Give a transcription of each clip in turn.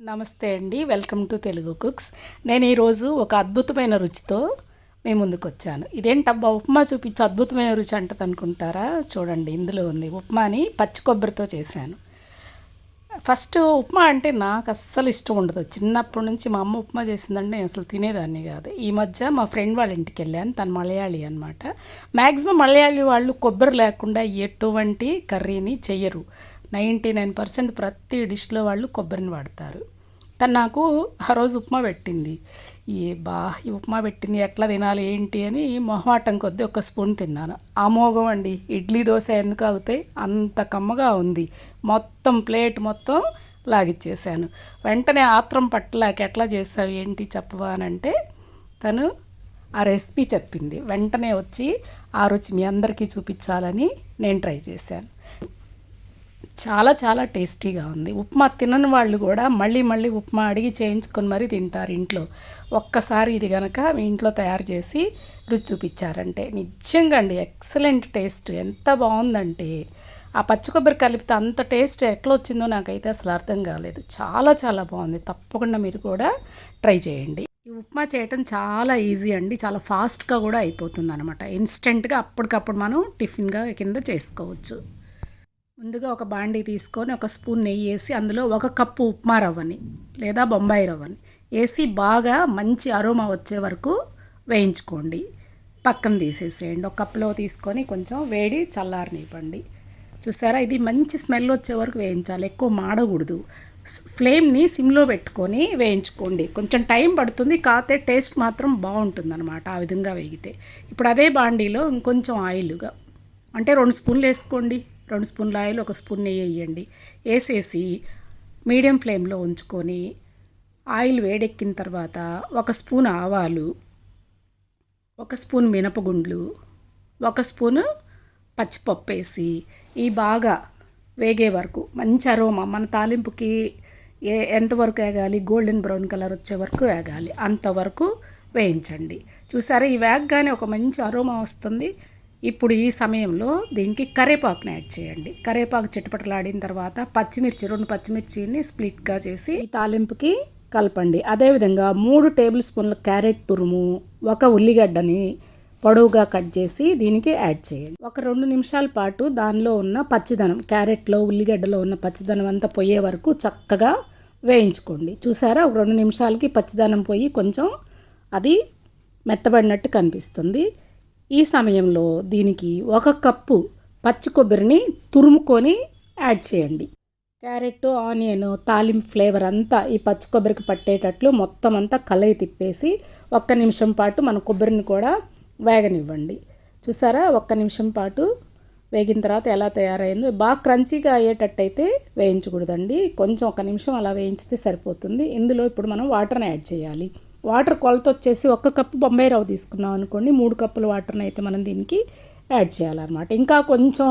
నమస్తే అండి, welcome to Telugu cooks. నేను ఈరోజు ఒక అద్భుతమైన రుచితో మీ ముందుకు వచ్చాను. ఇదేంటబ్బా ఉప్మా చూపించి అద్భుతమైన రుచి అంటది అనుకుంటారా? చూడండి, ఇందులో ఉంది. ఉప్మాని పచ్చి కొబ్బరితో చేశాను. ఫస్ట్ ఉప్మా అంటే నాకు అస్సలు ఇష్టం ఉండదు. చిన్నప్పటి నుంచి మా అమ్మ ఉప్మా చేసిందంటే నేను అసలు తినేదాన్ని కాదు. ఈ మధ్య మా ఫ్రెండ్ వాళ్ళ ఇంటికి వెళ్ళాను. తను మలయాళీ అనమాట. మ్యాక్సిమం మలయాళీ వాళ్ళు కొబ్బరి లేకుండా ఎటువంటి కర్రీని చెయ్యరు. 99% ప్రతి డిష్లో వాళ్ళు కొబ్బరిని వాడతారు. తను నాకు ఆ రోజు ఉప్మా పెట్టింది. ఈ ఉప్మా పెట్టింది ఎట్లా తినాలి ఏంటి అని మొహమాటం కొద్దీ ఒక స్పూన్ తిన్నాను. అమోఘం అండి. ఇడ్లీ దోశ ఎందుకు అవుతాయి, అంత కమ్మగా ఉంది. మొత్తం ప్లేట్ మొత్తం లాగిచ్చేసాను. వెంటనే ఆత్రం పట్టలేక ఎట్లా చేసావు ఏంటి చెప్పవా అని అంటే తను ఆ రెసిపీ చెప్పింది. వెంటనే వచ్చి ఆ రుచి మీ అందరికీ చూపించాలని నేను ట్రై చేశాను. చాలా చాలా టేస్టీగా ఉంది. ఉప్మా తినని వాళ్ళు కూడా మళ్ళీ మళ్ళీ ఉప్మా అడిగి చేయించుకొని మరీ తింటారు ఇంట్లో. ఒక్కసారి ఇది కనుక మీ ఇంట్లో తయారు చేసి రుచి చూపించారంటే నిజంగా అండి ఎక్సలెంట్ టేస్ట్. ఎంత బాగుందంటే ఆ పచ్చి కొబ్బరి కలిపితే అంత టేస్ట్ ఎట్లా వచ్చిందో నాకైతే అసలు అర్థం కాలేదు. చాలా చాలా బాగుంది. తప్పకుండా మీరు కూడా ట్రై చేయండి. ఈ ఉప్మా చేయటం చాలా ఈజీ అండి. చాలా ఫాస్ట్గా కూడా అయిపోతుంది అనమాట. ఇన్స్టెంట్గా అప్పటికప్పుడు మనం టిఫిన్గా కింద చేసుకోవచ్చు. ముందుగా ఒక బాండీ తీసుకొని ఒక స్పూన్ నెయ్యి వేసి అందులో 1 కప్పు ఉప్మా రవ్వని లేదా బొంబాయి రవ్వని వేసి బాగా మంచి అరోమా వచ్చే వరకు వేయించుకోండి. పక్కన తీసేసేయండి. ఒక కప్పులో తీసుకొని కొంచెం వేడి చల్లారనివ్వండి. చూసారా, ఇది మంచి స్మెల్ వచ్చే వరకు వేయించాలి. ఎక్కువ మాడకూడదు. ఫ్లేమ్ని సిమ్లో పెట్టుకొని వేయించుకోండి. కొంచెం టైం పడుతుంది, కాకపోతే టేస్ట్ మాత్రం బాగుంటుంది అనమాట ఆ విధంగా వేగితే. ఇప్పుడు అదే బాండీలో ఇంకొంచెం ఆయిల్గా అంటే 2 స్పూన్లు వేసుకోండి. 2 స్పూన్ల ఆయిల్, 1 స్పూన్ నెయ్యి వేయండి. వేసేసి మీడియం ఫ్లేమ్లో ఉంచుకొని ఆయిల్ వేడెక్కిన తర్వాత 1 స్పూన్ ఆవాలు, 1 స్పూన్ మినపగుండ్లు, 1 స్పూను పచ్చిపప్పు వేసి ఈ బాగా వేగే వరకు మంచి అరోమా మన తాలింపుకి ఎంతవరకు వేగాలి, గోల్డెన్ బ్రౌన్ కలర్ వచ్చే వరకు వేగాలి. అంతవరకు వేయించండి. చూసారా, ఈ వేగగానే ఒక మంచి అరోమా వస్తుంది. ఇప్పుడు ఈ సమయంలో దీనికి కరివేపాకుని యాడ్ చేయండి. కరివేపాకు చిటపటలాడిన తర్వాత 2 పచ్చిమిర్చిని స్ప్లిట్గా చేసి ఈ తాలింపుకి కలపండి. అదేవిధంగా 3 టేబుల్ స్పూన్ల క్యారెట్ తురుము, 1 ఉల్లిగడ్డని పొడవుగా కట్ చేసి దీనికి యాడ్ చేయండి. ఒక 2 నిమిషాల పాటు దానిలో ఉన్న పచ్చిదనం, క్యారెట్లో ఉల్లిగడ్డలో ఉన్న పచ్చిదనం అంతా పోయే వరకు చక్కగా వేయించుకోండి. చూసారా, ఒక 2 నిమిషాలకి పచ్చిదనం పోయి కొంచెం అది మెత్తబడినట్టు కనిపిస్తుంది. ఈ సమయంలో దీనికి 1 కప్పు పచ్చి కొబ్బరిని తురుముకొని యాడ్ చేయండి. క్యారెట్, ఆనియన్ తాలింపు ఫ్లేవర్ అంతా ఈ పచ్చి కొబ్బరికి పట్టేటట్లు మొత్తం అంతా కలయి తిప్పేసి 1 నిమిషం పాటు మన కొబ్బరిని కూడా వేగనివ్వండి. చూసారా, 1 నిమిషం పాటు వేగిన తర్వాత ఎలా తయారైందో. బాగా క్రంచీగా అయ్యేటట్టయితే వేయించకూడదండి. కొంచెం 1 నిమిషం అలా వేయించితే సరిపోతుంది. ఇందులో ఇప్పుడు మనం వాటర్ని యాడ్ చేయాలి. వాటర్ కొలత వచ్చేసి 1 కప్పు బొంబాయి రవ్వ తీసుకున్నాం అనుకోండి, 3 కప్పుల వాటర్ని అయితే మనం దీనికి యాడ్ చేయాలన్నమాట. ఇంకా కొంచెం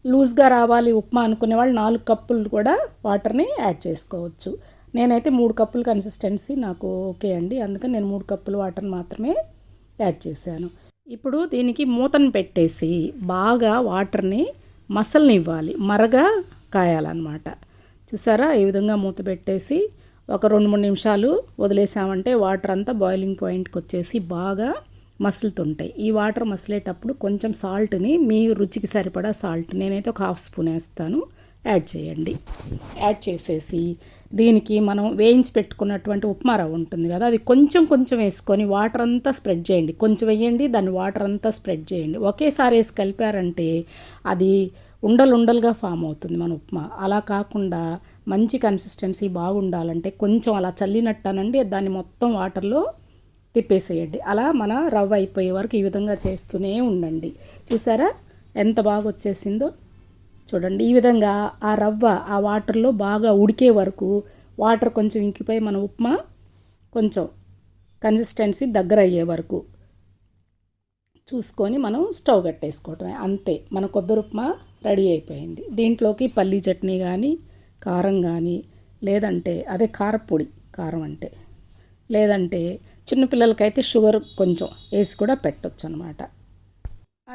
లూజ్గా రావాలి ఉప్మా అనుకునే వాళ్ళు 4 కప్పులు కూడా వాటర్ని యాడ్ చేసుకోవచ్చు. నేనైతే 3 కప్పుల కన్సిస్టెన్సీ నాకు ఓకే అండి. అందుకని నేను 3 కప్పుల వాటర్ మాత్రమే యాడ్ చేశాను. ఇప్పుడు దీనికి మూతను పెట్టేసి బాగా వాటర్ని మసలనివ్వాలి, మరగా కాయాలన్నమాట. చూసారా, ఈ విధంగా మూత పెట్టేసి ఒక 2-3 నిమిషాలు వదిలేసామంటే వాటర్ అంతా బాయిలింగ్ పాయింట్కి వచ్చేసి బాగా మసులుతుంటాయి. ఈ వాటర్ మసిలేటప్పుడు కొంచెం సాల్ట్ని మీ రుచికి సరిపడా సాల్ట్, నేనైతే ఒక 1/2 స్పూన్ వేస్తాను, యాడ్ చేయండి. యాడ్ చేసేసి దీనికి మనం వేయించి పెట్టుకున్నటువంటి ఉప్మా రవ్వ ఉంటుంది కదా, అది కొంచెం కొంచెం వేసుకొని వాటర్ అంతా స్ప్రెడ్ చేయండి. కొంచెం వేయండి, దాన్ని వాటర్ అంతా స్ప్రెడ్ చేయండి. ఒకేసారి వేసి కలిపారంటే అది ఉండలుగా ఫామ్ అవుతుంది మన ఉప్మా. అలా కాకుండా మంచి కన్సిస్టెన్సీ బాగుండాలంటే కొంచెం అలా చల్లినట్టనండి దాన్ని మొత్తం వాటర్లో తిప్పేసేయండి. అలా మన రవ్వ అయిపోయే వరకు ఈ విధంగా చేస్తూనే ఉండండి. చూసారా ఎంత బాగా వచ్చేసిందో. చూడండి, ఈ విధంగా ఆ రవ్వ ఆ వాటర్లో బాగా ఉడికే వరకు, వాటర్ కొంచెం ఇంకిపోయి మన ఉప్మా కొంచెం కన్సిస్టెన్సీ దగ్గర అయ్యే వరకు చూసుకొని మనం స్టవ్ కట్టేసుకోవటమే. అంతే, మన కొబ్బరి ఉప్మా రెడీ అయిపోయింది. దీంట్లోకి పల్లీ చట్నీ కానీ, కారం కానీ, లేదంటే అదే కారపొడి, కారం అంటే, లేదంటే చిన్నపిల్లలకైతే షుగర్ కొంచెం వేసి కూడా పెట్టొచ్చు అనమాట.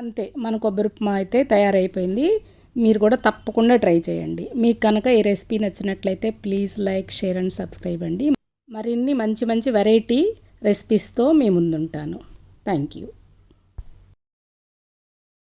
అంతే, మన కొబ్బరి ఉప్మా అయితే తయారైపోయింది. మీరు కూడా తప్పకుండా ట్రై చేయండి. మీకు కనుక ఈ రెసిపీ నచ్చినట్లయితే please like, share and subscribe అండి. మరిన్ని మంచి మంచి వెరైటీ రెసిపీస్తో మీ ముందుంటాను. Thank you.